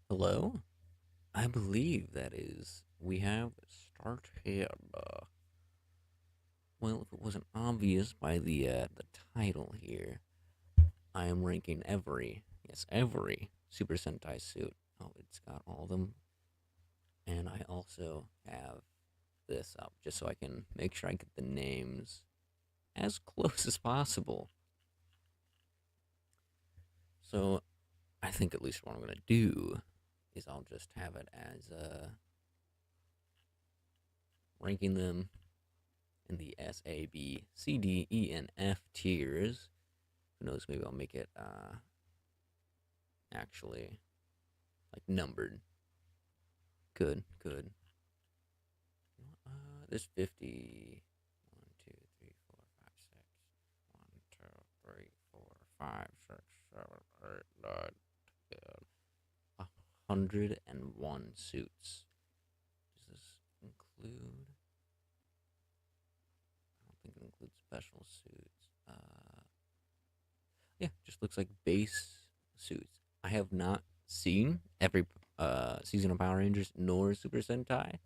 Hello? I believe that is. We have started. Well, if it wasn't obvious by the title here, I am ranking every Super Sentai suit. Oh, it's got all of them, and I also have this up just so I can make sure I get the names as close as possible. So, I think at least what I'm gonna do is I'll just have it as ranking them in the S, A, B, C, D, E, and F tiers. Who knows? Maybe I'll make it actually like numbered. Good, good. There's 50. 1, 2, 3, 4, 5, 6. 1, 2, 3, 4, 5, 6, 7, 8, 9, 10. 101 suits. Does this include? I don't think it includes special suits. Yeah, just looks like base suits. I have not seen every season of Power Rangers nor Super Sentai,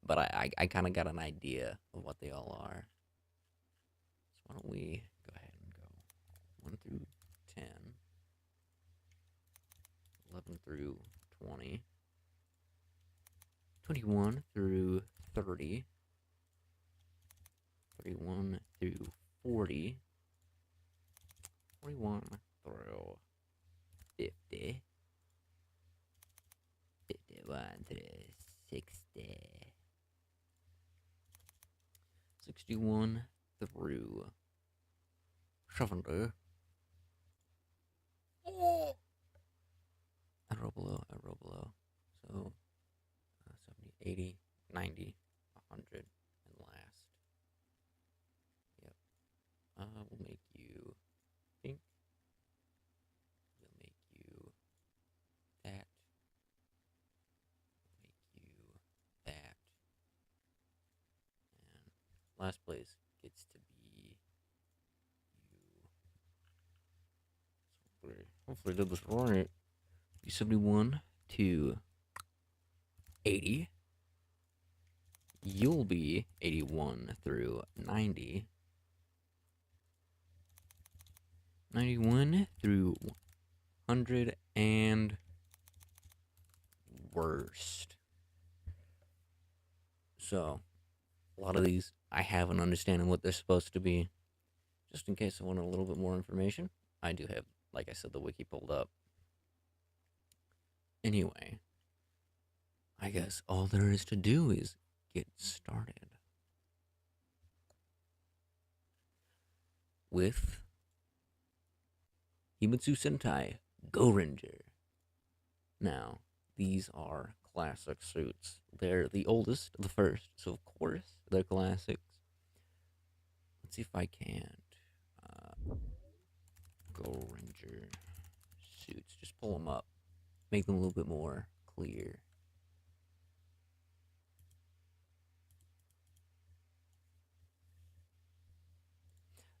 but I kind of got an idea of what they all are. So why don't we go ahead and go 1 through 10, 11 through 20, 21 through 30, 31 through 40, 41 through 50, 51 through 60, 61 through 70. Oh! A row below, a row below. So 70, 80, 90, 100, and last. Yep. We'll make you pink. We'll make you that. We'll make you that. And last place gets to be you. So hopefully I did this right. 71 to 80. You'll be 81 through 90. 91 through 100 and worst. So, a lot of these I have an understanding what they're supposed to be. Just in case I want a little bit more information, I do have, like I said, the wiki pulled up. Anyway, I guess all there is to do is get started with Himitsu Sentai Go Ranger. Now, these are classic suits. They're the oldest, the first, so of course they're classics. Let's see if I can't Go Ranger suits. Just pull them up, make them a little bit more clear.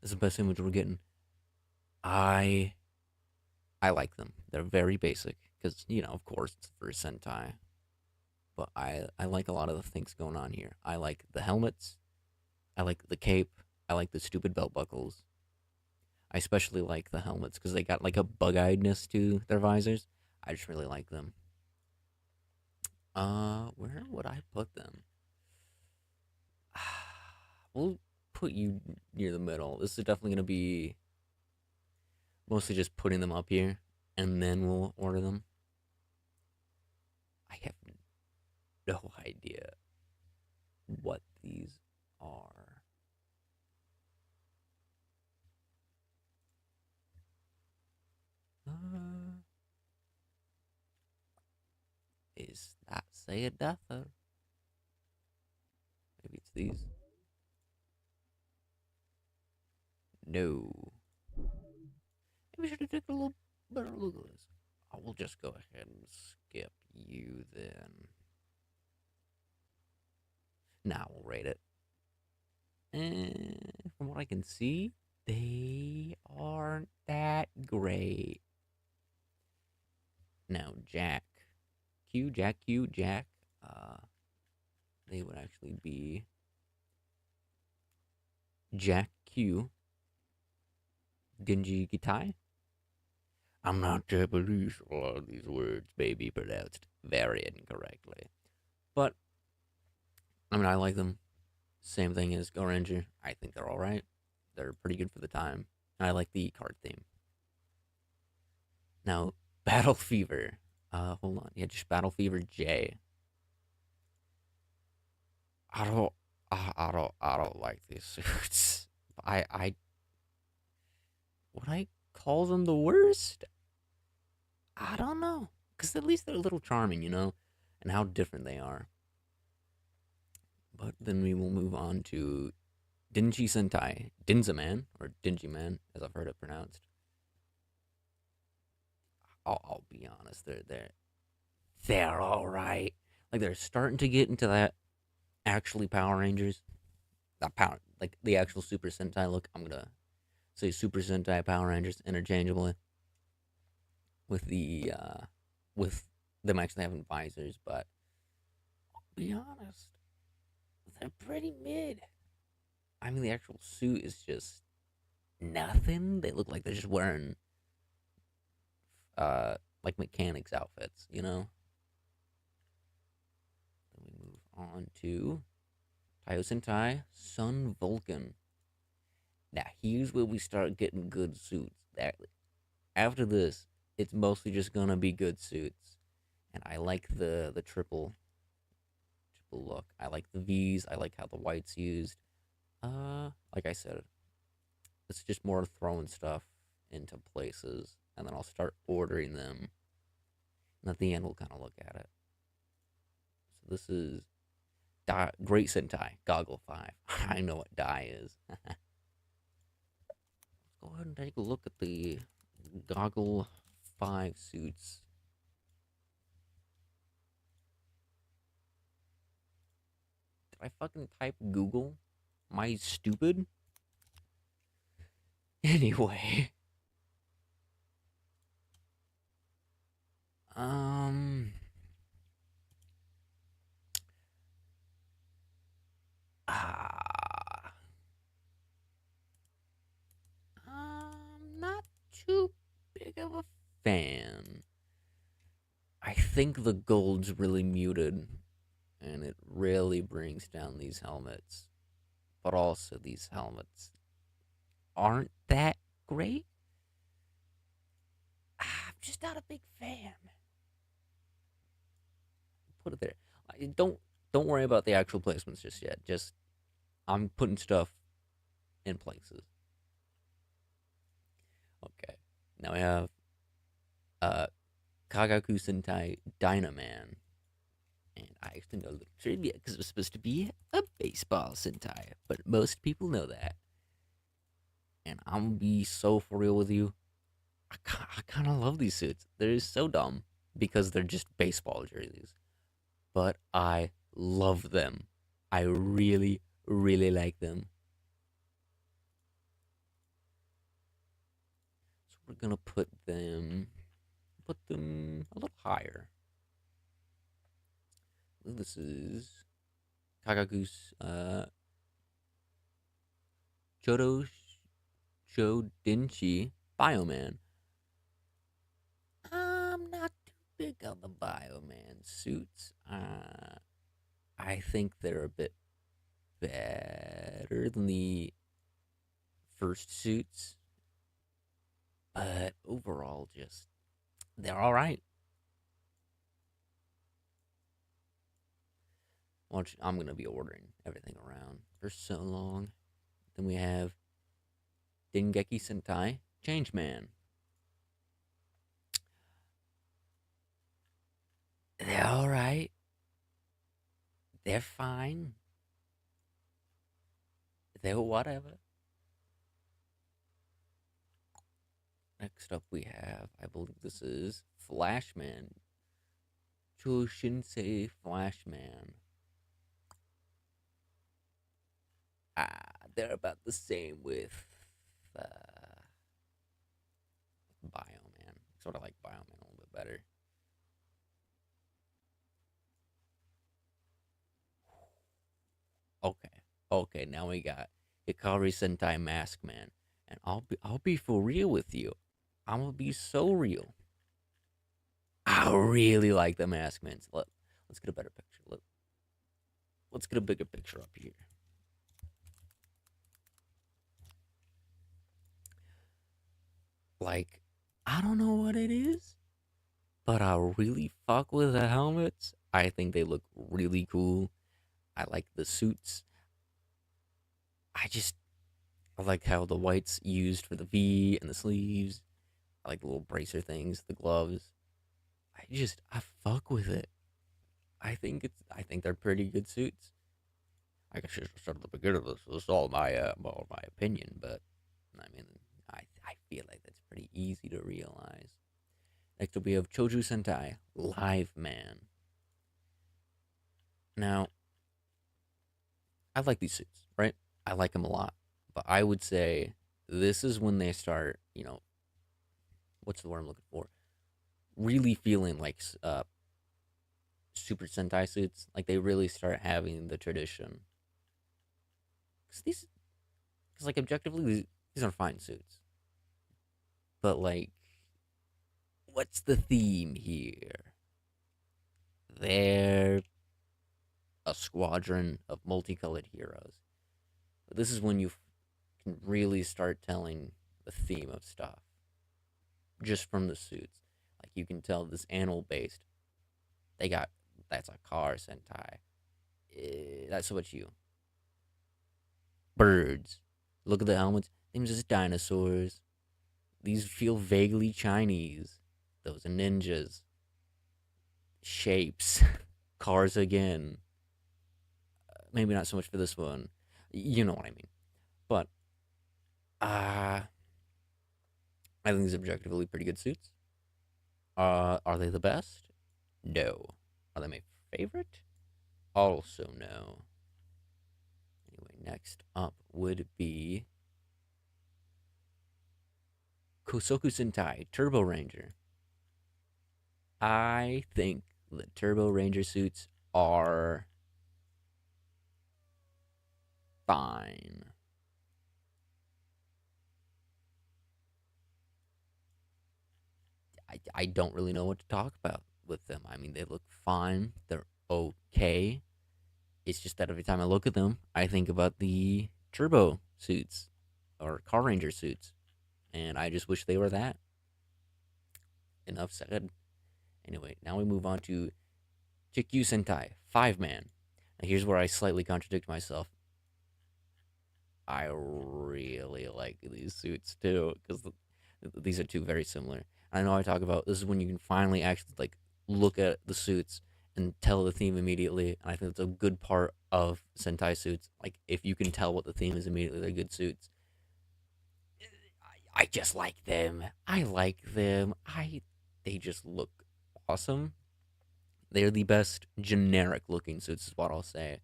This is the best image we're getting. I I like them. They're very basic because of course, it's for Sentai. But I like a lot of the things going on here. I like the helmets. I like the cape. I like the stupid belt buckles. I especially like the helmets because they got like a bug-eyedness to their visors. I just really like them. Where would I put them? We'll put you near the middle. This is definitely gonna be mostly just putting them up here, and then we'll order them. I have no idea what these are. Uh, is that say a deather? Maybe it's these. No. Maybe we should have taken a little better look at this. I will just go ahead and skip you then. Now we'll rate it. And from what I can see, they aren't that great. Now, Jack. Jack. Uh, they would actually be Jack Q, Genji Gitai. I'm not Japanese. A lot of these words may be pronounced very incorrectly. But, I mean, I like them. Same thing as Go Ranger. I think they're alright. They're pretty good for the time. I like the card theme. Now, Battle Fever. Hold on. Yeah, just Battle Fever J. I don't, I don't like these suits. Would I call them the worst? I don't know. Because at least they're a little charming, and how different they are. But then we will move on to Dinji Sentai. Dinza Man, or Dingy Man, as I've heard it pronounced. I'll be honest, they're all right. Like they're starting to get into that actually Power Rangers, that power like the actual Super Sentai look. I'm gonna say Super Sentai Power Rangers interchangeably with them actually having visors, but I'll be honest, they're pretty mid. I mean, the actual suit is just nothing. They look like they're just wearing like mechanics outfits. Then we move on to Taiyo Sentai Sun Vulcan. Now here's where we start getting good suits. After this, it's mostly just gonna be good suits, and I like the triple look. I like the V's. I like how the white's used. Like I said, it's just more throwing stuff into places, and then I'll start ordering them, and at the end we'll kind of look at it. So this is Great Sentai Goggle 5. I know what die is. Let's go ahead and take a look at the Goggle 5 suits. Did I fucking type Google? Am I stupid? Anyway. Um. Ah. I'm not too big of a fan. I think the gold's really muted, and it really brings down these helmets. But also, these helmets aren't that great. I'm just not a big fan. Put it there. Don't worry about the actual placements just yet. Just I'm putting stuff in places. Okay. Now we have uh Kagaku Sentai Dynaman. And I actually know a little trivia because it was supposed to be a baseball Sentai, but most people know that. And I'm gonna be so for real with you. I kind of love these suits. They're so dumb because they're just baseball jerseys, but I love them. I really, really like them. So we're gonna put them a little higher. This is Kagaku's Jodo Jodinchi Bioman. I'm not too big on the Bioman suits. I think they're a bit better than the first suits, but overall, just they're all right. Watch, I'm gonna be ordering everything around for so long. Then we have Dengeki Sentai Changeman. They're all right. They're fine. They're whatever. Next up, we have, I believe this is Flashman. Choshinsei Flashman. They're about the same with Bioman. Sort of like Bioman a little bit better. Okay, now we got Hikari Sentai Mask Man, and I'll be for real with you. I'm gonna be so real. I really like the Mask Man. Let's get a better picture. Let's get a bigger picture up here. Like, I don't know what it is, but I really fuck with the helmets. I think they look really cool. I like the suits. I just I like how the white's used for the V and the sleeves. I like the little bracer things, the gloves. I fuck with it. I think they're pretty good suits. I guess just start at the beginning of this. This is all my opinion, but I mean, I feel like that's pretty easy to realize. Next up, we have Choju Sentai Live Man. Now, I like these suits, right? I like them a lot, but I would say this is when they start. What's the word I'm looking for? Really feeling like Super Sentai suits. Like they really start having the tradition. Because like objectively, these are fine suits, but like, what's the theme here? They're a squadron of multicolored heroes. But this is when you can really start telling the theme of stuff just from the suits. Like you can tell this animal based. They got that's a car Sentai. That's what you birds. Look at the helmets. Them's just dinosaurs. These feel vaguely Chinese. Those are ninjas. Shapes. Cars again. Maybe not so much for this one. You know what I mean. But I think these are objectively pretty good suits. Are they the best? No. Are they my favorite? Also no. Anyway, next up would be Kosoku Sentai Turbo Ranger. I think the Turbo Ranger suits are fine. I don't really know what to talk about with them. I mean, they look fine. They're okay. It's just that every time I look at them, I think about the Turbo suits or Car Ranger suits. And I just wish they were that. Enough said. Anyway, now we move on to Chikyu Sentai, 5 Man. Now here's where I slightly contradict myself. I really like these suits too, because these are two very similar. I know I talk about this is when you can finally actually like look at the suits and tell the theme immediately, and I think that's a good part of Sentai suits. Like if you can tell what the theme is immediately, they're good suits. I just like them. I like them. I They just look awesome. They're the best generic looking suits, is what I'll say.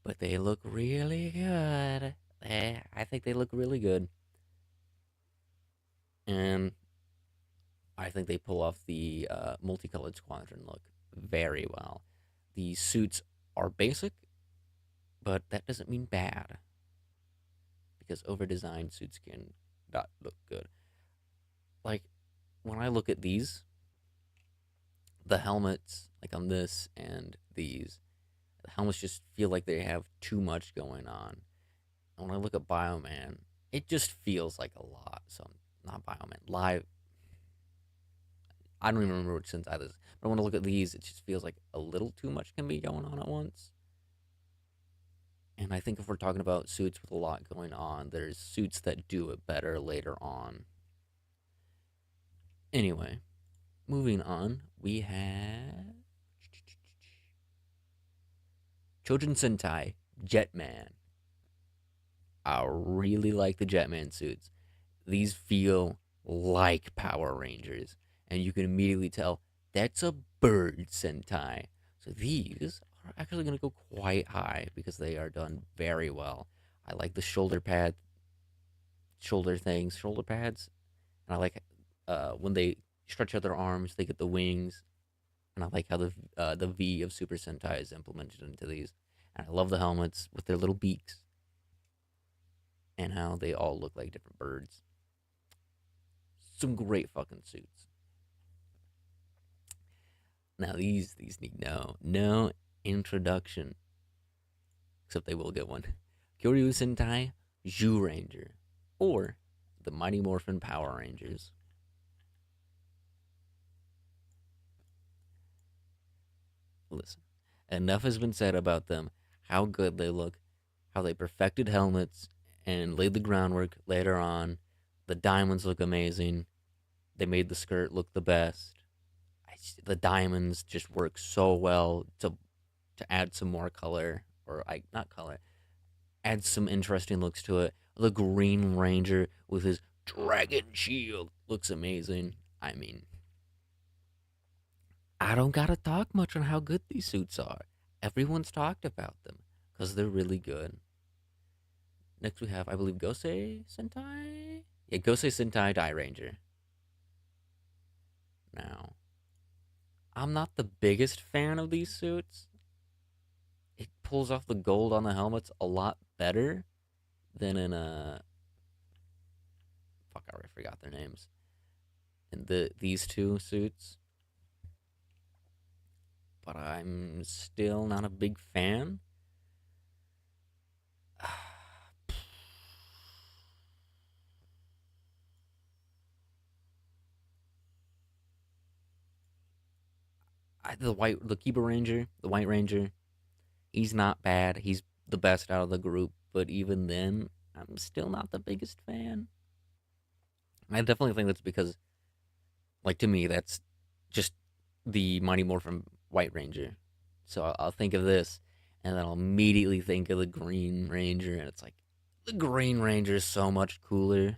But they look really good. I think they look really good, and I think they pull off the multicolored squadron look very well. The suits are basic, but that doesn't mean bad because over-designed suits can not look good. Like when I look at these, the helmets, like on this and these, the helmets just feel like they have too much going on. And when I look at Bioman, it just feels like a lot. So not Bioman, Live. I don't even remember which Sentai this is. But when I look at these, it just feels like a little too much can be going on at once. And I think if we're talking about suits with a lot going on, there's suits that do it better later on. Anyway, moving on, we have Chojin Sentai Jetman. I really like the Jetman suits. These feel like Power Rangers, and you can immediately tell that's a bird Sentai. So these are actually going to go quite high because they are done very well. I like the shoulder things, shoulder pads, and I like when they stretch out their arms, they get the wings, and I like how the V of Super Sentai is implemented into these. And I love the helmets with their little beaks and how they all look like different birds. Some great fucking suits. Now these need no introduction, except they will get one. Kyoryu Sentai Zhu Ranger, or the Mighty Morphin Power Rangers. Listen, enough has been said about them, how good they look, how they perfected helmets and laid the groundwork later on. The diamonds look amazing. They made the skirt look the best. The diamonds just work so well to add some more color, or I not color, add some interesting looks to it. The Green Ranger with his dragon shield looks amazing. I mean, I don't gotta talk much on how good these suits are. Everyone's talked about them because they're really good. Next we have, I believe, Gosei Sentai. Yeah, Gosei Sentai Die Ranger. Now, I'm not the biggest fan of these suits. It pulls off the gold on the helmets a lot better than in a fuck. I already forgot their names. In these two suits, but I'm still not a big fan. The Kiba Ranger, the White Ranger, he's not bad. He's the best out of the group, but even then, I'm still not the biggest fan. I definitely think that's because, like, to me, that's just the Mighty Morphin White Ranger. So I'll think of this, and then I'll immediately think of the Green Ranger, and it's like the Green Ranger is so much cooler.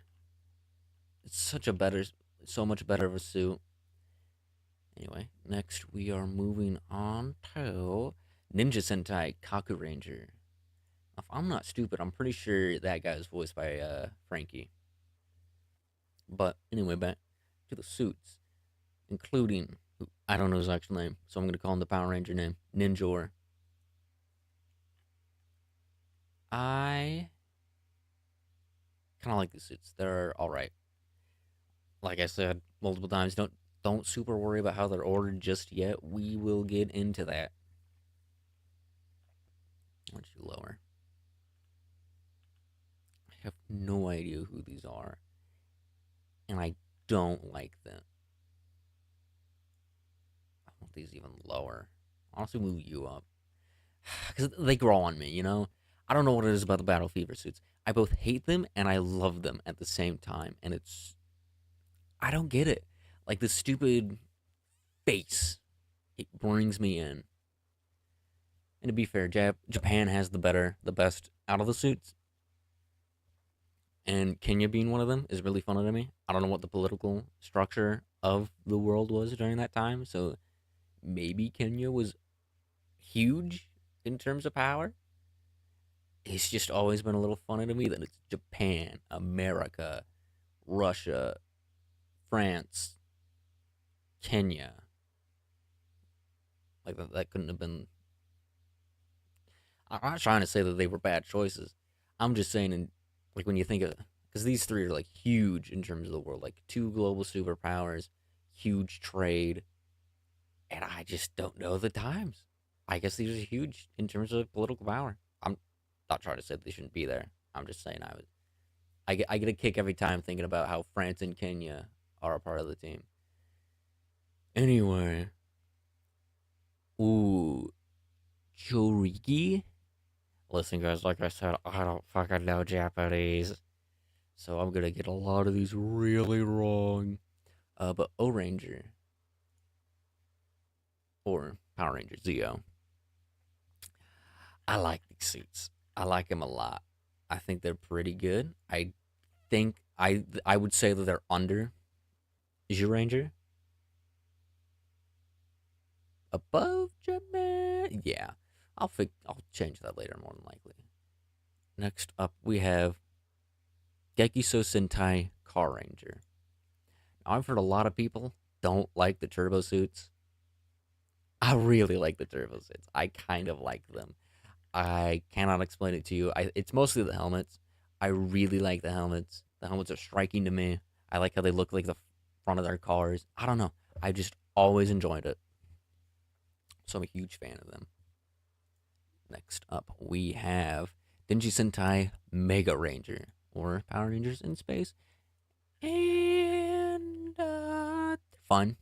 It's so much better of a suit. Anyway, next we are moving on to Ninja Sentai Kaku Ranger. If I'm not stupid, I'm pretty sure that guy is voiced by Frankie. But anyway, back to the suits, including I don't know his actual name, so I'm gonna call him the Power Ranger name, Ninjor. I kind of like these suits. They're all right. Like I said multiple times, don't super worry about how they're ordered just yet. We will get into that. Why don't you lower? I have no idea who these are, and I don't like them. I want these even lower. I'll also move you up because they grow on me. I don't know what it is about the Battle Fever suits. I both hate them and I love them at the same time, and I don't get it. Like the stupid face, it brings me in. And to be fair, Japan has the best out of the suits, and Kenya being one of them is really funny to me. I don't know what the political structure of the world was during that time, so maybe Kenya was huge in terms of power. It's just always been a little funny to me that it's Japan, America, Russia, France, Kenya. Like that couldn't have been. I'm not trying to say that they were bad choices. I'm just saying, like when you think of, because these three are like huge in terms of the world, like two global superpowers, huge trade, and I just don't know the times. I guess these are huge in terms of political power. I'm not trying to say they shouldn't be there. I'm just saying I get a kick every time thinking about how France and Kenya are a part of the team. Anyway, ooh, Choriki. Listen, guys, like I said, I don't fucking know Japanese, so I'm gonna get a lot of these really wrong. But O Ranger or Power Ranger Zeo, I like these suits. I like them a lot. I think they're pretty good. I think I would say that they're under Ranger, above Japan. Yeah, I'll change that later, more than likely. Next up, we have Gekiso Sentai Car Ranger. Now, I've heard a lot of people don't like the turbo suits. I really like the turbo suits. I kind of like them. I cannot explain it to you. It's mostly the helmets. I really like the helmets. The helmets are striking to me. I like how they look like the front of their cars. I don't know. I just always enjoyed it. So I'm a huge fan of them. Next up, we have Denji Sentai Mega Ranger, or Power Rangers in Space. And fun.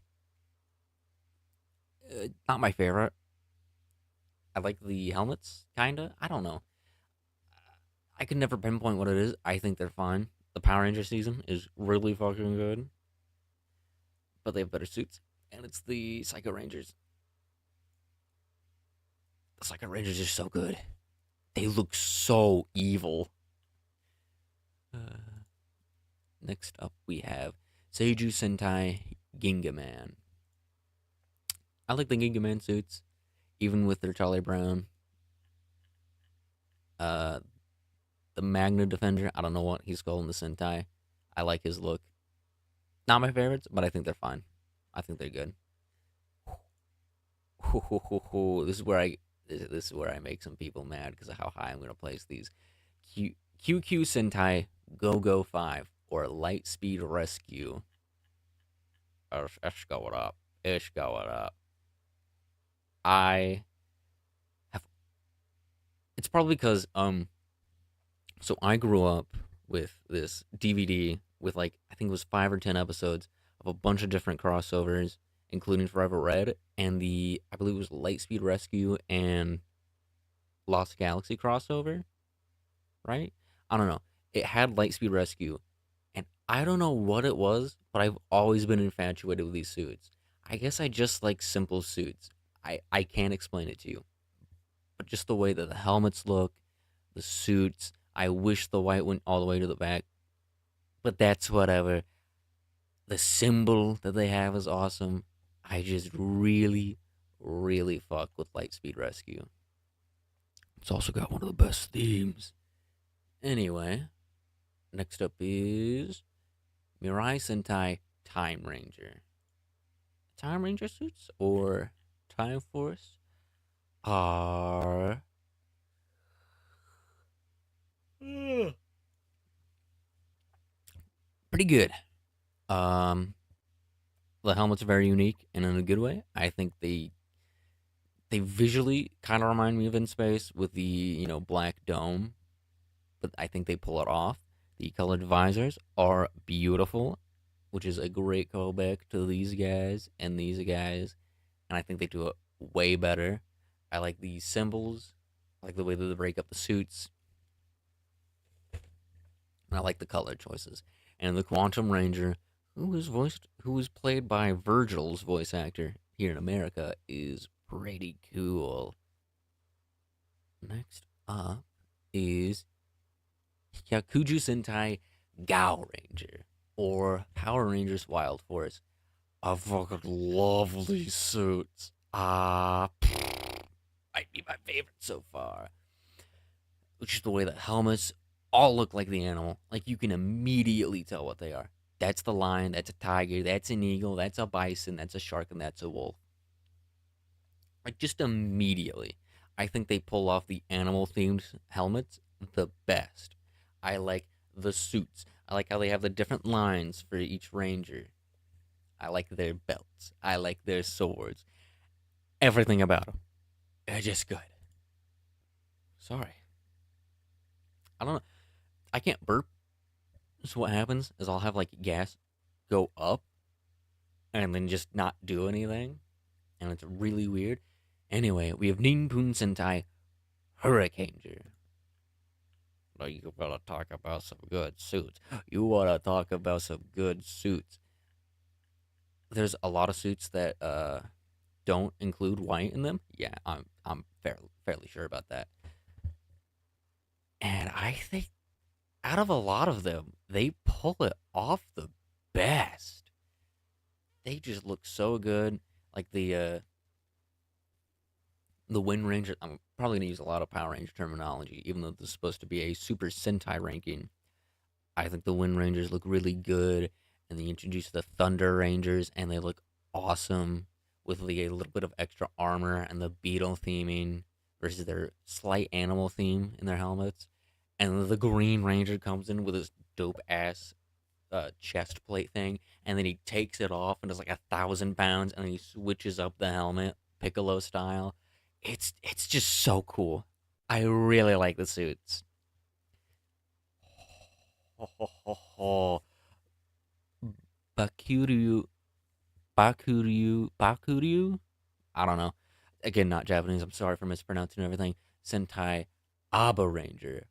Not my favorite. I like the helmets, kinda. I don't know. I can never pinpoint what it is. I think they're fine. The Power Ranger season is really fucking good, but they have better suits. And it's the Psycho Rangers. The Psycho Rangers are so good. They look so evil. Uh, Next up, we have Seiju Sentai Ginga Man. I like the Ginga Man suits, even with their Charlie Brown. Uh, the Magna Defender, I don't know what he's called in the Sentai. I like his look. Not my favorites, but I think they're fine. I think they're good. This is where I make some people mad because of how high I'm gonna place these. QQ Sentai Go Go 5 or Light Speed Rescue. It's going up. It's going up. I have. It's probably because So I grew up with this DVD with like I think it was 5 or 10 episodes of a bunch of different crossovers, including Forever Red and the I believe it was Lightspeed Rescue and Lost Galaxy crossover, right? I don't know. It had Lightspeed Rescue, and I don't know what it was, but I've always been infatuated with these suits. I guess I just like simple suits. I can't explain it to you, but just the way that the helmets look, the suits. I wish the white went all the way to the back, but that's whatever. The symbol that they have is awesome. I just really, really fuck with Lightspeed Rescue. It's also got one of the best themes. Anyway, next up is Mirai Sentai Time Ranger. Time Ranger suits or Time Force are pretty good. Um, the helmets are very unique and in a good way. I think they visually kind of remind me of In Space with the black dome, but I think they pull it off. The colored visors are beautiful, which is a great callback to these guys and these guys, and I think they do it way better. I like the symbols, I like the way that they break up the suits, and I like the color choices. And the Quantum Ranger, who was played by Virgil's voice actor here in America, is pretty cool. Next up is Yakuju Sentai Gao Ranger or Power Rangers Wild Force. I fucking love these suits. Might be my favorite so far. Which is the way that helmets all look like the animal. Like you can immediately tell what they are. That's the lion, that's a tiger, that's an eagle, that's a bison, that's a shark, and that's a wolf. Like just immediately. I think they pull off the animal themed helmets the best. I like the suits. I like how they have the different lines for each ranger. I like their belts. I like their swords. Everything about them. They're just good. Sorry. I don't know. I can't burp. So what happens is I'll have like gas go up and then just not do anything. And it's really weird. Anyway, we have Ninpun Sentai Hurricaneer. Now you wanna talk about some good suits. You wanna talk about some good suits. There's a lot of suits that don't include white in them. Yeah, I'm fairly sure about that. And I think out of a lot of them, they pull it off the best. They just look so good. Like the Wind Ranger. I'm probably gonna use a lot of Power Ranger terminology, even though this is supposed to be a Super Sentai ranking. I think the Wind Rangers look really good, and they introduce the Thunder Rangers, and they look awesome with a little bit of extra armor and the beetle theming. versus their slight animal theme in their helmets. And the Green Ranger comes in with his dope ass chest plate thing, and then he takes it off and does like 1,000 pounds, and then he switches up the helmet, Piccolo style. It's just so cool. I really like the suits. Ho, ho, ho, ho. Bakuryu, Bakuryu. I don't know. Again, not Japanese. I'm sorry for mispronouncing everything. Sentai Aba Ranger.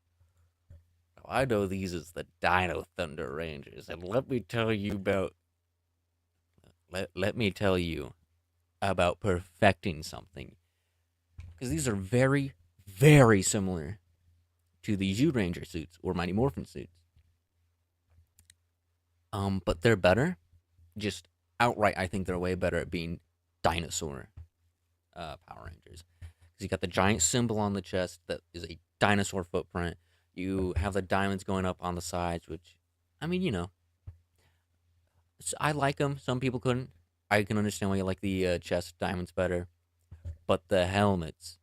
I know these as the Dino Thunder Rangers, and let me tell you about perfecting something, because these are very, very similar to the U Ranger suits or Mighty Morphin suits. But they're better. Just outright, I think they're way better at being dinosaur Power Rangers. Because you got the giant symbol on the chest that is a dinosaur footprint. You have the diamonds going up on the sides, which, I mean, I like them. Some people couldn't. I can understand why you like the chest diamonds better. But the helmets,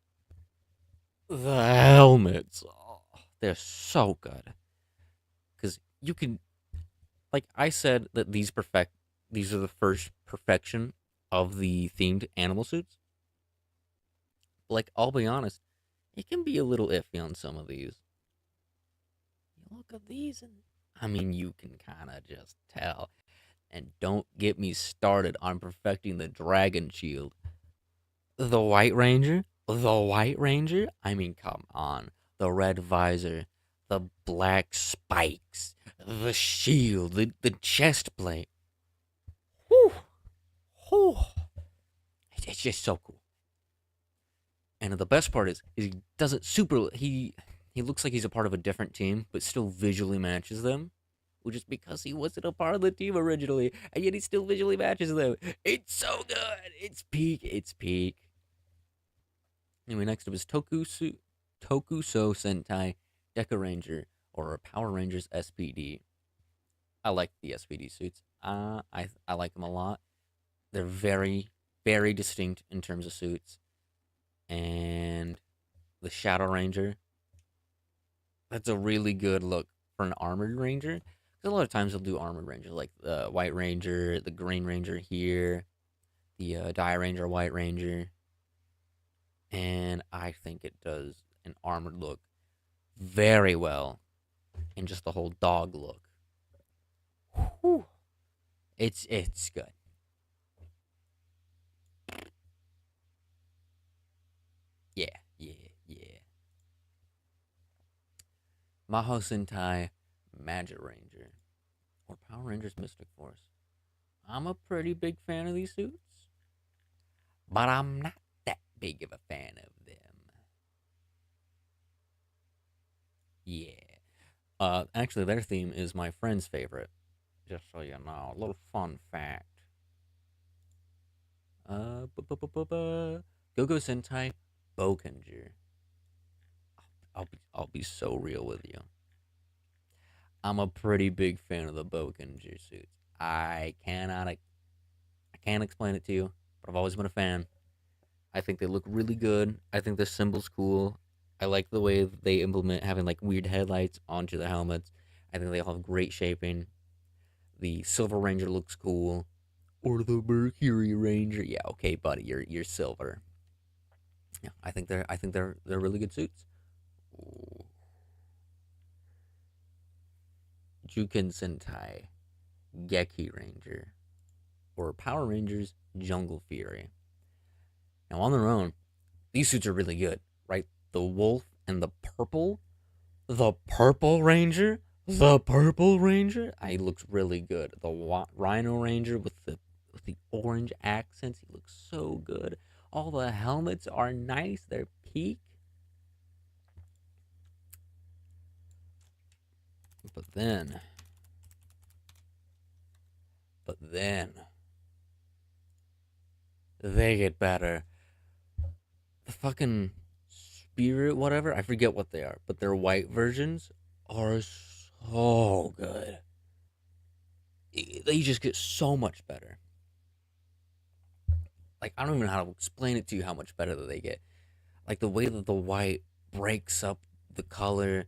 oh, they're so good. Because you can, like I said, that these are the first perfection of the themed animal suits. Like, I'll be honest, it can be a little iffy on some of these. You look at these, and I mean, you can kind of just tell. And don't get me started on perfecting the dragon shield. The White Ranger? The White Ranger? I mean, come on. The red visor, the black spikes, the shield, the chest plate. Whew. Whew. It's just so cool. And the best part is he doesn't super. He looks like he's a part of a different team, but still visually matches them, which is because he wasn't a part of the team originally, and yet he still visually matches them. It's so good. It's peak. It's peak. Anyway, next up is Tokuso Sentai Deca Ranger or Power Rangers SPD. I like the SPD suits. I like them a lot. They're very, very distinct in terms of suits. And the Shadow Ranger, that's a really good look for an armored ranger. Because a lot of times they'll do armored ranger, like the White Ranger, the Green Ranger here, the Dire Ranger, White Ranger. And I think it does an armored look very well, and just the whole dog look. Whew. It's good. Yeah, yeah, yeah. Maho Sentai Magic Ranger or Power Rangers Mystic Force. I'm a pretty big fan of these suits, but I'm not that big of a fan of them. Yeah. Actually, their theme is my friend's favorite. Just so you know, a little fun fact. Go Sentai Bokenger. I'll be so real with you. I'm a pretty big fan of the Bokenger suits. I can't explain it to you, but I've always been a fan. I think they look really good. I think the symbol's cool. I like the way they implement having like weird headlights onto the helmets. I think they all have great shaping. The Silver Ranger looks cool. Or the Mercury Ranger. Yeah, okay, buddy, you're silver. Yeah, I think they're really good suits. Ooh. Juken Sentai, Geki Ranger, or Power Rangers Jungle Fury. Now on their own, these suits are really good, right? The wolf and the purple ranger, the purple ranger. He looks really good. The Rhino Ranger with the orange accents, he looks so good. All the helmets are nice. They're peak. But then, but then they get better. The fucking spirit, whatever. I forget what they are, but their white versions are so good. They just get so much better. Like, I don't even know how to explain it to you how much better that they get. Like the way that the white breaks up the color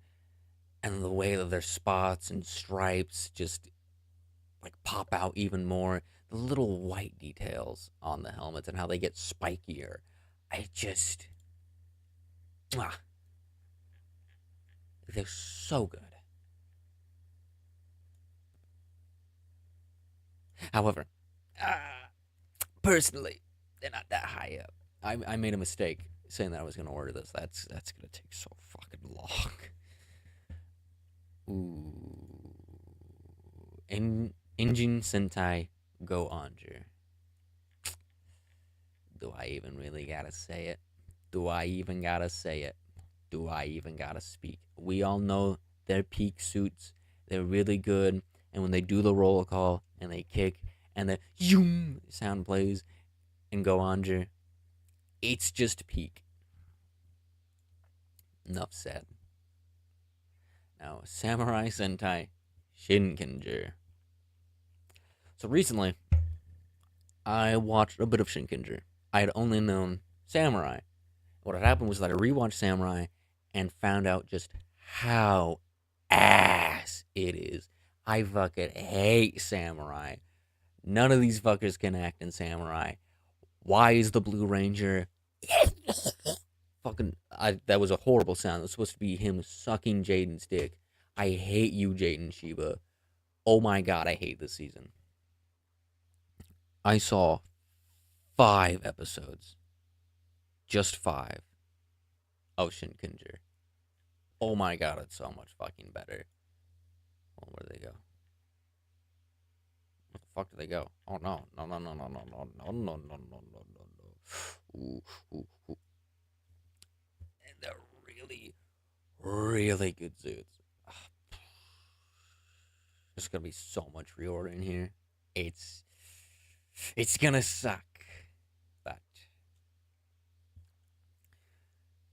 and the way that their spots and stripes just like pop out even more. The little white details on the helmets and how they get spikier. I just, mwah, they're so good. However, uh, personally, they're not that high up. I made a mistake saying that I was gonna order this. That's gonna take so fucking long. Ooh, Engine Sentai Go Onger. Do I even really gotta say it? Do I even gotta say it? Do I even gotta speak? We all know their peak suits. They're really good, and when they do the roll call and they kick and the zoom sound plays and Go Onger, it's just peak. Enough said. Now, Samurai Sentai Shinkenger. So recently, I watched a bit of Shinkenger. I had only known Samurai. What had happened was that I rewatched Samurai and found out just how ass it is. I fucking hate Samurai. None of these fuckers can act in Samurai. Why is the Blue Ranger fucking? That was a horrible sound. It was supposed to be him sucking Jaden's dick. I hate you, Jaden Shiba. Oh my god, I hate this season. I saw 5 episodes, just 5, of Shinkenger. Oh my god, it's so much fucking better. Oh, where do they go? Where the fuck do they go? Oh no, no, no, no, no, no, no, no, no, no, no, no, no, no. Ooh, ooh, ooh. And they're really, really good suits. There's gonna be so much reordering here. It's, it's gonna suck. But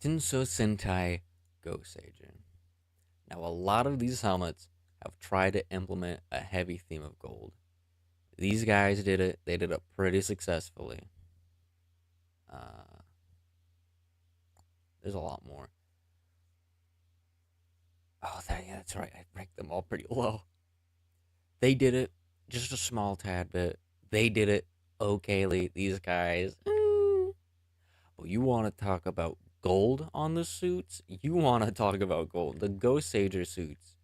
Tinso Sentai Go Sager. Now, a lot of these helmets have tried to implement a heavy theme of gold. These guys did it. They did it pretty successfully. Uh, there's a lot more. Oh, yeah, that's right. I ranked them all pretty low. They did it just a small tad bit. They did it okayly. These guys. Oh, you want to talk about gold on the suits? You want to talk about gold. The Ghost Sager suits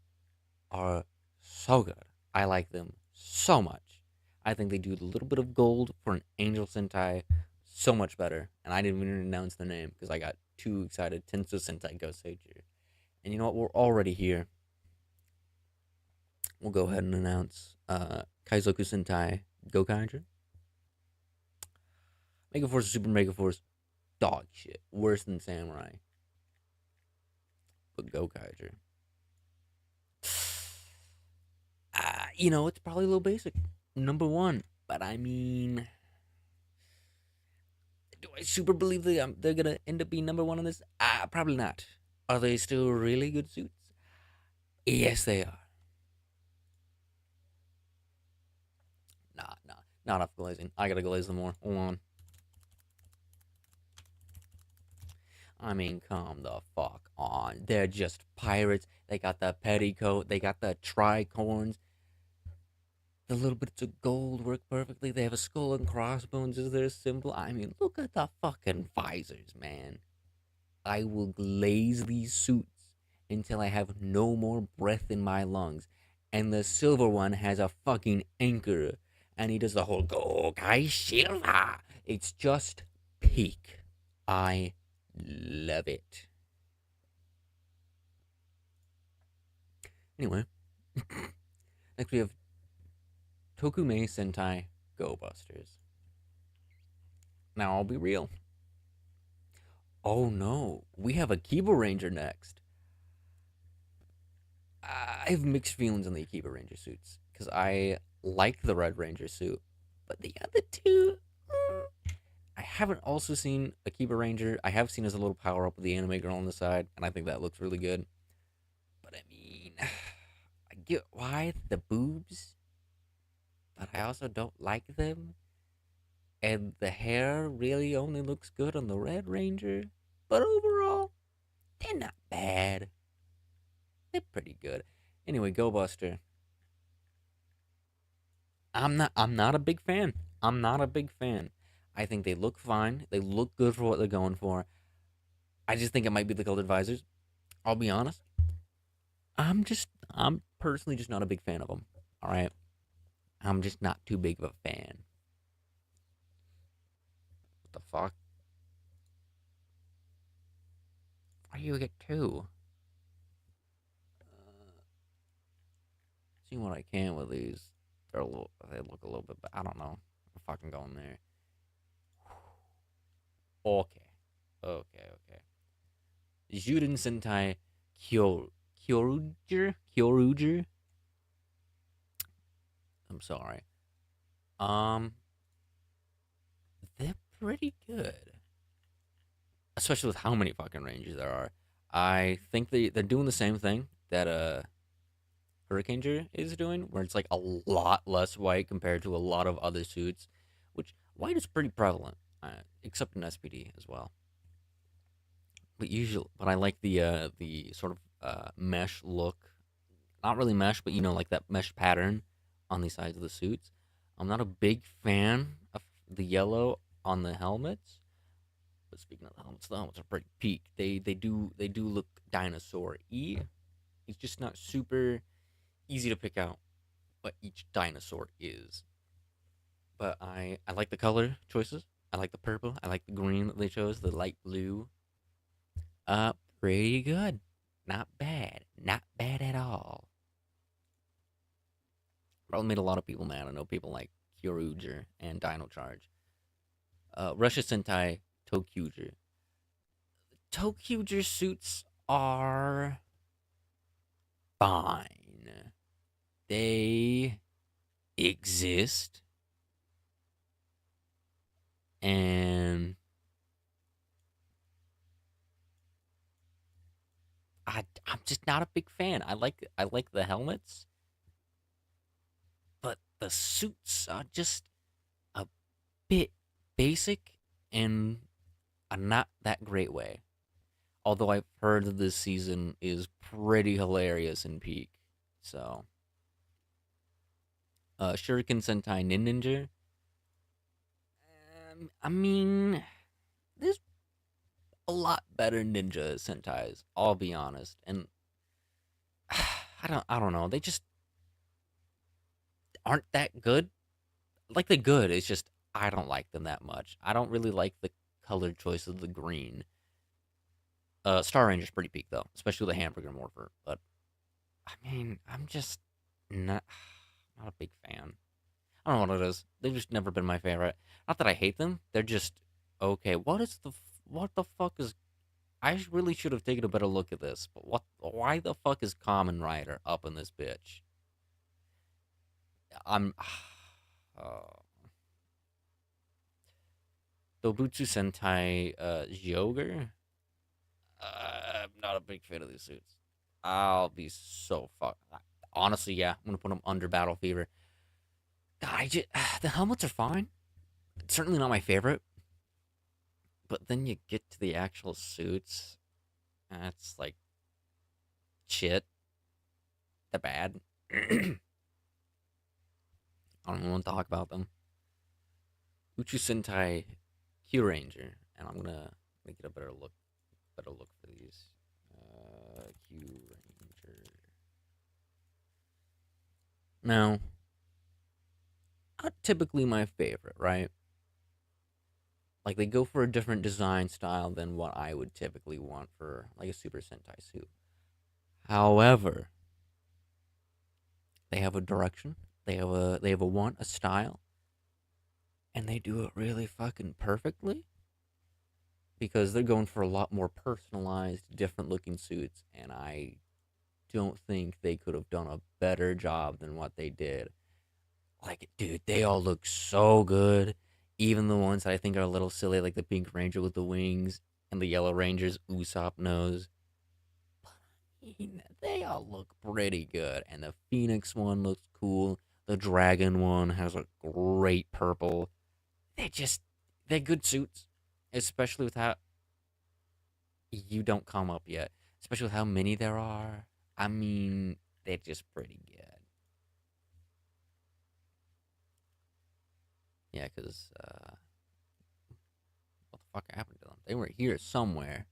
are so good. I like them so much. I think they do a little bit of gold for an Angel Sentai so much better. And I didn't even announce the name because I got too excited. Tenso Sentai Ghost Sager. And you know what? We're already here. We'll go ahead and announce Kaizoku Sentai Gokaiger. Mega Force Super Mega Force. Dog shit. Worse than Samurai. But Gokaiger. It's probably a little basic. Number one. But I mean, do I super believe they're gonna end up being number one on this? Probably not. Are they still really good suits? Yes, they are. Nah, nah, not enough glazing. I gotta glaze them more. Hold on. I mean, come the fuck on. They're just pirates. They got the petticoat. They got the tricorns. The little bits of gold work perfectly. They have a skull and crossbones as their symbol. I mean, look at the fucking visors, man. I will glaze these suits until I have no more breath in my lungs. And the silver one has a fucking anchor. And he does the whole go Kai Silva. It's just peak. I love it. Anyway, next we have Tokume Sentai Go Busters. Now I'll be real. Oh no, we have a Kiba Ranger next. I have mixed feelings on the Akiba Ranger suits because I like the Red Ranger suit, but the other two, I haven't also seen Akiba Ranger. I have seen as a little power up with the anime girl on the side, and I think that looks really good. But I mean, I get why the boobs, but I also don't like them. And the hair really only looks good on the Red Ranger. but overall, they're not bad. They're pretty good. Anyway, Go Buster. I'm not a big fan. I'm not a big fan. I think they look fine. They look good for what they're going for. I just think it might be the colored visors. I'll be honest. I'm personally just not a big fan of them. All right. I'm just not too big of a fan. What the fuck? Why do you get two? See what I can with these. They look a little bit, but I don't know. I'm fucking going there. Okay. Okay, okay. Juden Sentai Kyoruger? I'm sorry. Um, they're pretty good. Especially with how many fucking ranges there are. I think they're doing the same thing that Hurricaneger is doing, where it's like a lot less white compared to a lot of other suits, which white is pretty prevalent, except in SPD as well. But I like the sort of mesh look. Not really mesh, but like that mesh pattern on the sides of the suits. I'm not a big fan of the yellow on the helmets. But speaking of the helmets are pretty peak. They do look dinosaur-y. It's just not super easy to pick out what each dinosaur is. But I like the color choices. I like the purple. I like the green that they chose. The light blue. Pretty good. Not bad. Not bad at all. Probably made a lot of people mad. I know people like Kyoruger and Dino Charge. Russia Sentai Tokyuger. Tokyuger suits are fine. They exist. And I'm just not a big fan. I like the helmets, but the suits are just a bit basic in a not that great way. Although I've heard that this season is pretty hilarious in peak. So, Shuriken Sentai Ninja. I mean, there's a lot better ninja sentais. I'll be honest, and I don't know. They just aren't that good. Like they're good. It's just I don't like them that much. I don't really like the color choice of the green. Star Ranger's pretty peak though, especially with the hamburger morpher. But I mean, I'm just not not a big fan. I don't know what it is. They've just never been my favorite. Not that I hate them. They're just okay. What the fuck is? I really should have taken a better look at this. But what? Why the fuck is Common Rider up in this bitch? I'm. Uh, Dobutsu Sentai Jyoger. I'm not a big fan of these suits. I'll be so fucked. Honestly, yeah, I'm gonna put them under Battle Fever. I just the helmets are fine. It's certainly not my favorite, but then you get to the actual suits, and it's like shit. They're bad. I don't even want to talk about them. Uchu Sentai Q Ranger, and I'm gonna make it a better look for these. Q Ranger. Now, not typically my favorite, right? Like they go for a different design style than what I would typically want for like a Super Sentai suit. However, they have a direction. They have a want a style, and they do it really fucking perfectly because they're going for a lot more personalized, different looking suits, and I don't think they could have done a better job than what they did. Like, dude, they all look so good. Even the ones that I think are a little silly, like the Pink Ranger with the wings and the Yellow Ranger's Usopp nose. They all look pretty good. And the Phoenix one looks cool. The Dragon one has a great purple. They just, they're good suits, especially with how. you don't come up yet, especially with how many there are. I mean, they're just pretty good. Yeah, because what the fuck happened to them? They were here somewhere.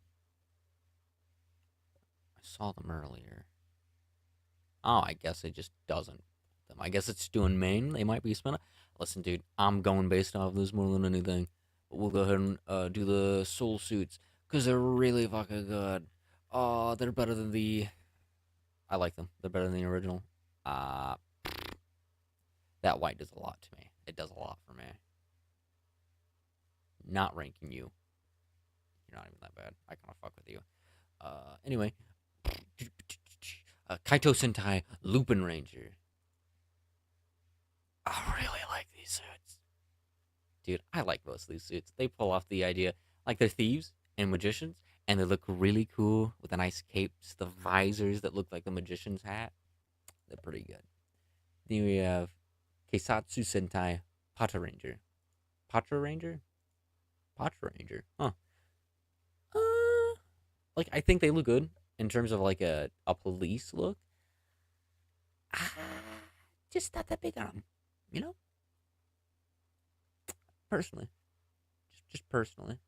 I saw them earlier. Oh, I guess it just doesn't. I guess it's doing main. They might be spinning. Listen, dude, I'm going based off this more than anything. But we'll go ahead and do the soul suits because they're really fucking good. Oh, they're better than the. I like them. They're better than the original. Uh, that white does a lot to me. It does a lot for me. Not ranking you. You're not even that bad. I kind of fuck with you. Anyway, Kaito Sentai Lupin Ranger. I really like these suits. Dude, I like most of these suits. They pull off the idea, like they're thieves and magicians, and they look really cool with the nice capes, the visors that look like the magician's hat. They're pretty good. Then we have Keisatsu Sentai Pata Ranger. Patra Ranger? Patra Ranger. Huh. Uh, like, I think they look good in terms of like a police look. Ah, just not that big on them, you know? Personally. Just personally.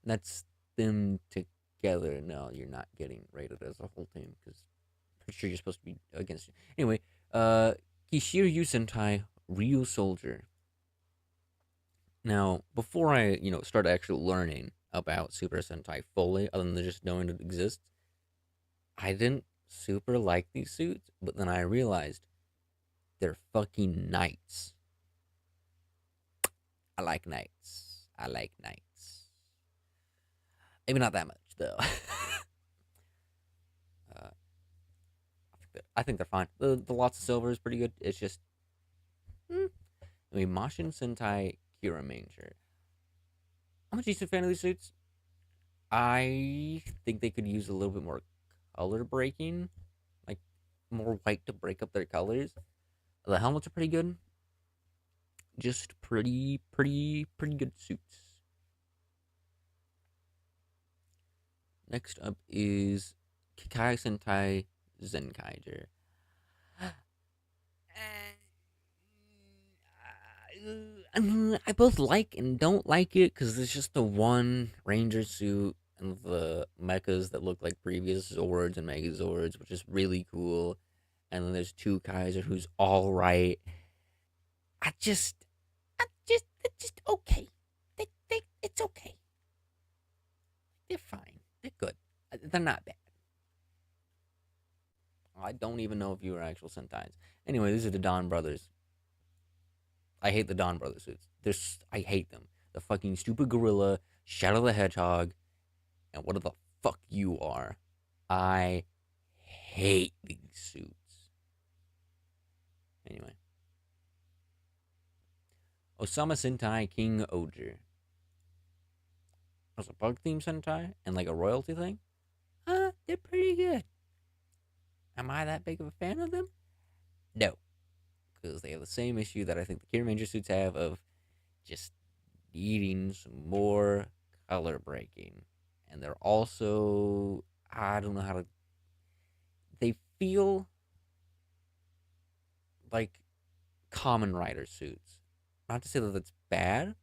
And that's them together. No, you're not getting rated as a whole team because pretty sure you're supposed to be against you. Anyway, Kishiryu Sentai Ryu Soldier. Now, before I, start actually learning about Super Sentai fully, other than just knowing it exists, I didn't super like these suits, but then I realized they're fucking knights. I like knights. I like knights. Maybe not that much though. uh, I think they're fine. The lots of silver is pretty good. It's just, I mean, Mashin Sentai Kira Manger. I'm a decent fan of these suits. I think they could use a little bit more color breaking, like more white to break up their colors. The helmets are pretty good. Just pretty good suits. Next up is Kikai Sentai Zenkaiger. I both like and don't like it because it's just the one ranger suit and the mechas that look like previous Zords and Megazords, which is really cool. And then there's two Kaiser who's all right. I just, it's just okay. It's okay. They're fine. They're good. They're not bad. I don't even know if you are actual Sentais. Anyway, these are the Don brothers. I hate the Don brothers suits. I hate them. The fucking stupid gorilla, Shadow the Hedgehog, and what the fuck you are. I hate these suits. Anyway, Osama Sentai King Oger. As a bug theme Sentai and like a royalty thing, they're pretty good. Am I that big of a fan of them? No, because they have the same issue that I think the Kira Ranger suits have of just needing some more color breaking. And they're also, I don't know how to, they feel like common rider suits. Not to say that that's bad.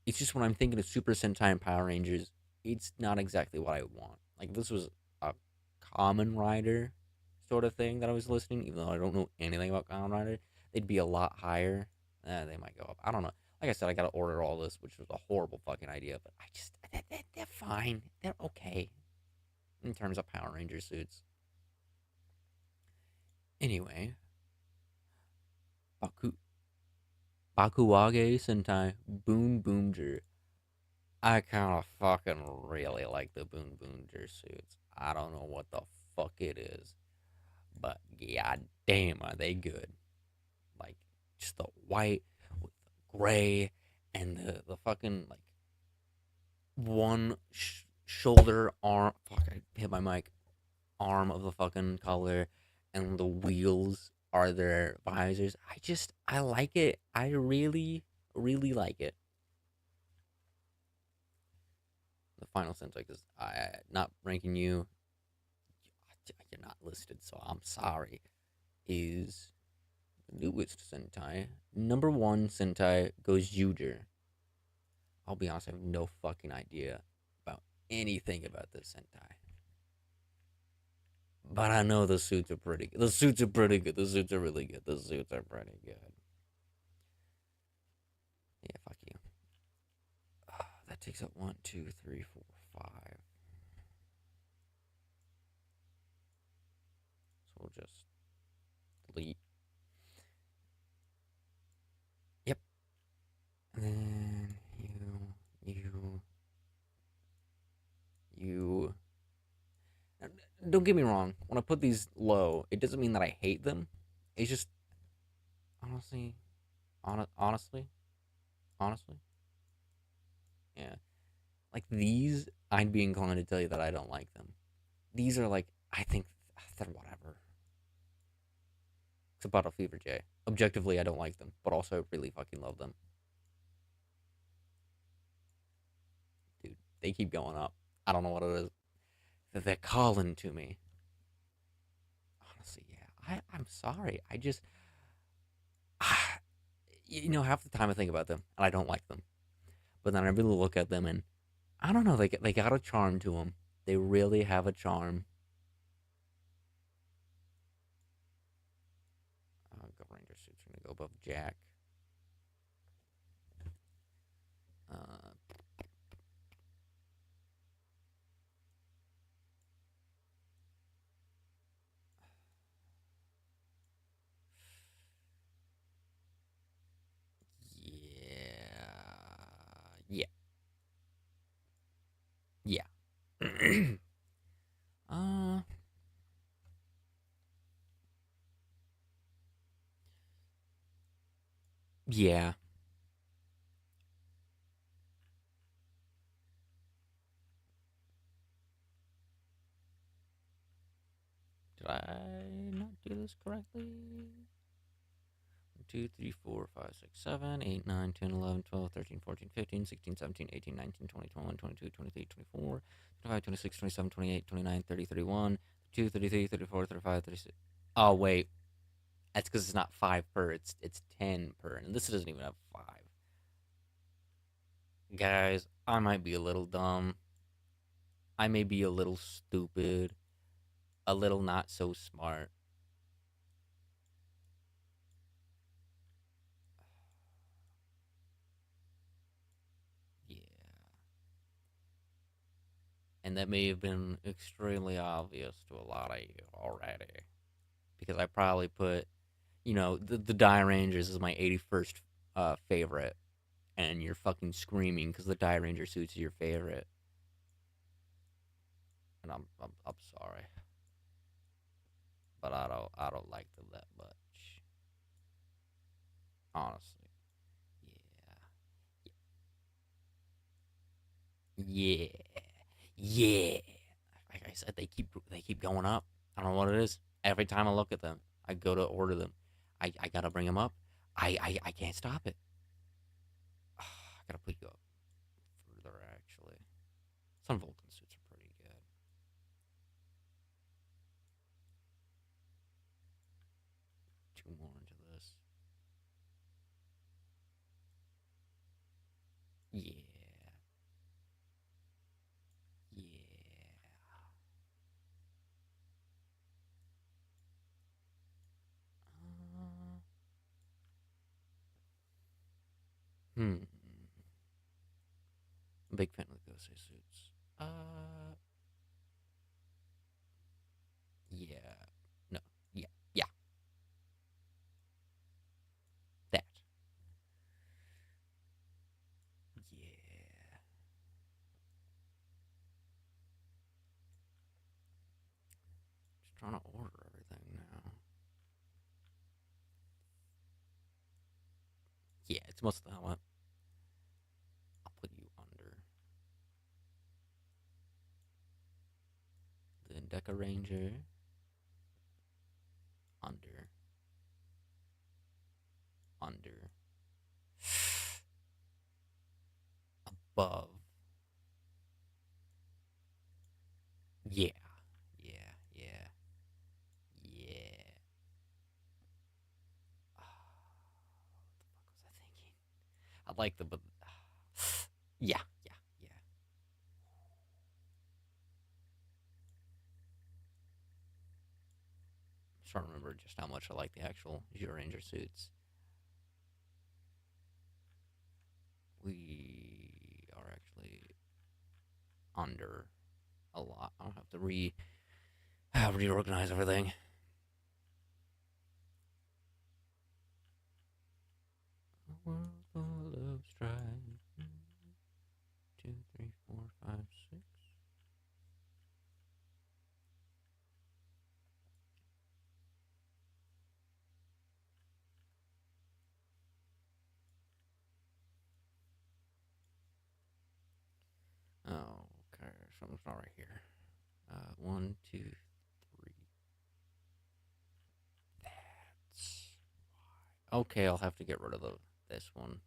It's just when I'm thinking of Super Sentai and Power Rangers, it's not exactly what I want. Like, if this was a common rider sort of thing that I was listening, even though I don't know anything about common rider, they'd be a lot higher. They might go up. I don't know. Like I said, I gotta order all this, which was a horrible fucking idea, but they're fine. They're okay in terms of Power Ranger suits. Anyway, Baku Bakuwage Sentai Boom Boomger. I kind of fucking really like the Boom Boomger suits. I don't know what the fuck it is, but god damn, are they good? Like just the white with the gray and the fucking like one shoulder arm. Fuck, I hit my mic. Arm of the fucking color, and the wheels are their visors. I like it. I really like it. final Sentai because I not ranking you. You're not listed, so I'm sorry. Is the newest Sentai number one Sentai goes Juger. I'll be honest, I have no fucking idea about anything about this Sentai. But I know the suits are pretty good. The suits are pretty good. The suits are really good. The suits are pretty good. Yeah, fuck you. That takes up one, two, three, four, five. So we'll just delete. Yep. And then you. Don't get me wrong. When I put these low, it doesn't mean that I hate them. It's just honestly, honestly, honestly, yeah. Like these, I'd be inclined to tell you that I don't like them. These are like I think they're whatever. It's a Bottle Fever J. Objectively, I don't like them, but also I really fucking love them, dude. They keep going up. I don't know what it is. They're calling to me. Honestly, yeah. I'm sorry. I just, half the time I think about them and I don't like them, but then I really look at them and I don't know. They got a charm to them. They really have a charm. Go Ranger suits are gonna go above Jack. Uh, yeah, yeah, yeah. uh, yeah. Did I not do this correctly? 2, 3, 4, 5, 6, 7, 8, 9, 10, 11, 12, 13, 14, 15, 16, 17, 18, 19, 20, 21, 22, 23, 24, 25, 26, 27, 28, 29, 30, 31, 32, 33, 34, 35, 36. Oh, wait. That's because it's not 5 per. It's 10 per. And this doesn't even have 5. Guys, I might be a little dumb. I may be a little stupid. A little not so smart. Yeah. And that may have been extremely obvious to a lot of you already. Because I probably put, the Die Rangers is my 81st favorite. And you're fucking screaming because the Die Ranger suits your favorite. And I'm sorry. But I don't like them that much. Honestly. Yeah. Yeah. Like I said, they keep going up. I don't know what it is. Every time I look at them, I go to order them. I gotta bring them up. I can't stop it. I gotta put you up further actually. Some Vulcan suits are pretty good. Two more into this. Yeah. Yeah. Uh, hmm. I'm a big fan of the Gosei suits. Yeah. No. Yeah. Yeah. That. Yeah. Just trying to order everything now. Yeah, it's most of the helmet. I'll put you under the Deca Ranger. Under. Under. Above. like the, but yeah, yeah, yeah. I'm trying to remember just how much I like the actual Zero Ranger suits. We are actually under a lot. I'll have to reorganize everything. A world full of strife. 2, 3, 4, 5, 6. Oh, okay. Something's not right here. 1, 2, 3. That's okay. I'll have to get rid of this one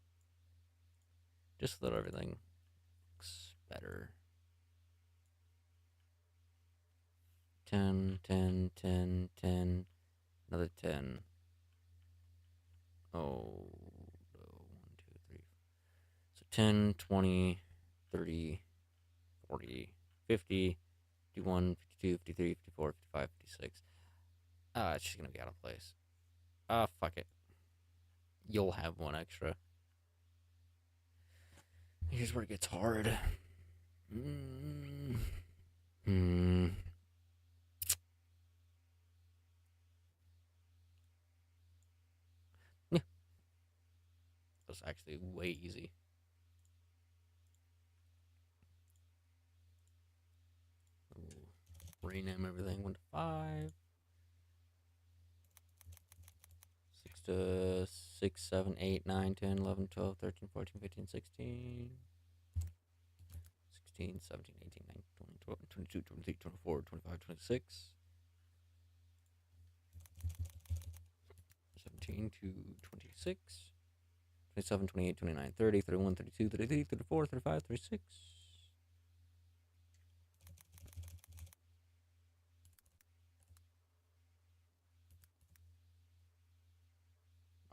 just so that everything looks better. 10, 10, 10, 10. Another 10. Oh, no. 1, 2, 3. So 10, 20, 30, 40, 50, 51, 52, 53, 54, 55, 56. It's just going to be out of place. Fuck it. You'll have one extra. Here's where it gets hard. Mm. Hmm. Yeah, that's actually way easy. Rename everything 1 to 5. 6 to 6, 7, 8, 9, 10, 11, 12, 13, 14, 15, 16. 16, 17, 18, 19, 20, 22, 23, 24, 25, 26. 17 to 26. 27, 28, 29, 30, 31, 32, 33, 34, 35, 36.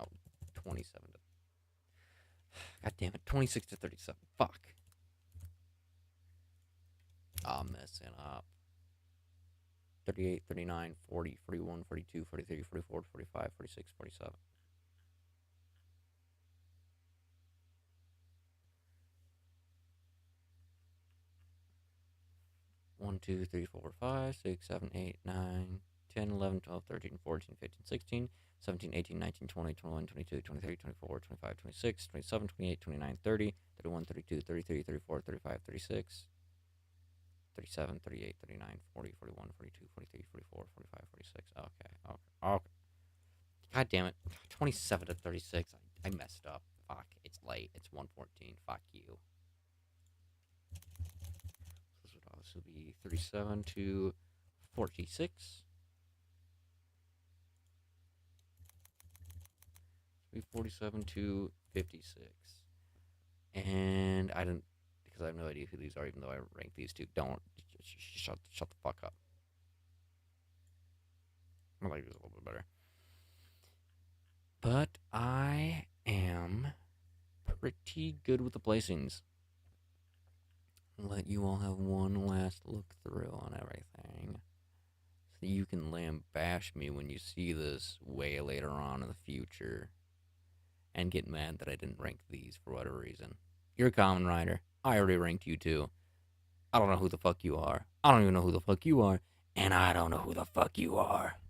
Oh, 27 to. God damn it. 26 to 37. Fuck. I'm messing up. 38, 39, 40, 41, 42, 43, 44, 45, 46, 47. 1, 2, 3, 4, 5, 6, 7, 8, 9, 10, 11, 12, 13, 14, 15, 16, 17, 18, 19, 20, 21, 22, 23, 24, 25, 26, 27, 28, 29, 30, 31, 32, 33, 34, 35, 36, 37, 38, 39, 40, 41, 42, 43, 44, 45, 46. Okay. Okay. Okay. God damn it. 27 to 36. I messed up. Fuck. It's late. It's 1:14. Fuck you. This would also be 37 to 46. Be 47 to 56. And I didn't, because I have no idea who these are, even though I ranked these two. Don't. Shut the fuck up. I like these a little bit better. But I am pretty good with the placings. Let you all have one last look through on everything. So you can lambash me when you see this way later on in the future. And get mad that I didn't rank these for whatever reason. You're a common rider. I already ranked you too. I don't know who the fuck you are. I don't even know who the fuck you are. And I don't know who the fuck you are.